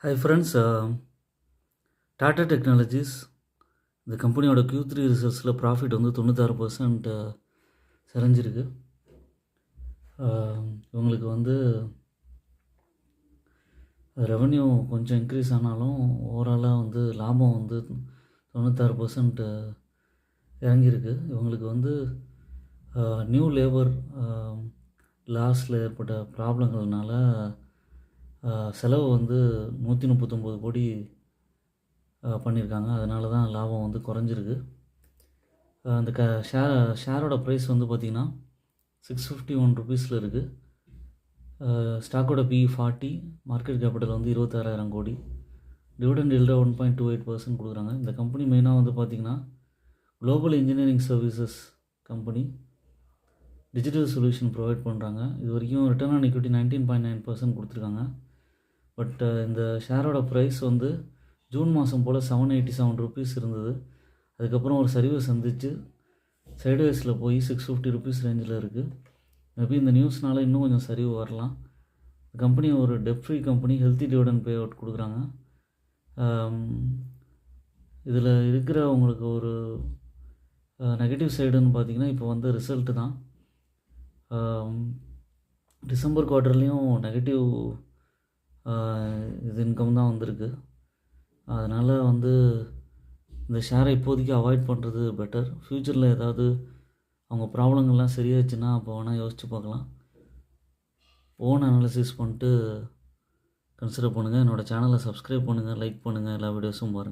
Hi friends, Tata Technologies இந்த கம்பெனியோட Q3 ரிசல்ட்ஸில் profit வந்து 96% சரிஞ்சிருக்கு. இவங்களுக்கு வந்து ரெவன்யூ கொஞ்சம் இன்க்ரீஸ் ஆனாலும் ஓவராலாக வந்து லாபம் வந்து 96% இறங்கியிருக்கு. இவங்களுக்கு வந்து நியூ லேபர் லாஸில் ஏற்பட்ட ப்ராப்ளங்கள்னால செலவு வந்து 139 கோடி பண்ணியிருக்காங்க. அதனால தான் லாபம் வந்து குறைஞ்சிருக்கு. அந்த ஷேரோட ப்ரைஸ் வந்து பார்த்திங்கன்னா ₹651 இருக்குது. ஸ்டாக்கோட PE 40, மார்க்கெட் கேபிட்டல் வந்து 26,000 கோடி. டிவிடெண்ட் ஈல்டு 1.28% கொடுக்குறாங்க. இந்த கம்பெனி மெயினாக வந்து பார்த்திங்கன்னா global engineering services company, digital solution provide பண்ணுறாங்க. இது வரைக்கும் ரிட்டர்ன் ஆன் ஈக்விட்டி 19.9% கொடுத்துருக்காங்க. பட் இந்த ஷேரோட ப்ரைஸ் வந்து ஜூன் மாதம் போல் ₹787 இருந்தது. அதுக்கப்புறம் ஒரு சரிவை சந்தித்து சைட்வேஸில் போய் ₹650 ரேஞ்சில் இருக்குது. மேபி இந்த நியூஸ்னால் இன்னும் கொஞ்சம் சரிவு வரலாம். கம்பெனி ஒரு டெப்ட் free company, healthy dividend pay out கொடுக்குறாங்க. இதில் இருக்கிற உங்களுக்கு ஒரு நெகட்டிவ் சைடுன்னு பார்த்திங்கன்னா இப்போ வந்து ரிசல்ட்டு தான். டிசம்பர் குவார்ட்டர்லேயும் நெகட்டிவ் இது இன்கம் தான் வந்திருக்கு. அதனால் வந்து இந்த ஷேரை இப்போதைக்கு அவாய்ட் பண்ணுறது பெட்டர். ஃப்யூச்சரில் ஏதாவது அவங்க ப்ராப்ளங்கள்லாம் சரியாச்சுன்னா அப்போ வேணால் யோசித்து பார்க்கலாம். ஓன் அனாலிசிஸ் பண்ணிட்டு கன்சிடர் பண்ணுங்கள். என்னோடய சேனலை சப்ஸ்கிரைப் பண்ணுங்கள், லைக் பண்ணுங்கள், எல்லா வீடியோஸும் பாருங்கள்.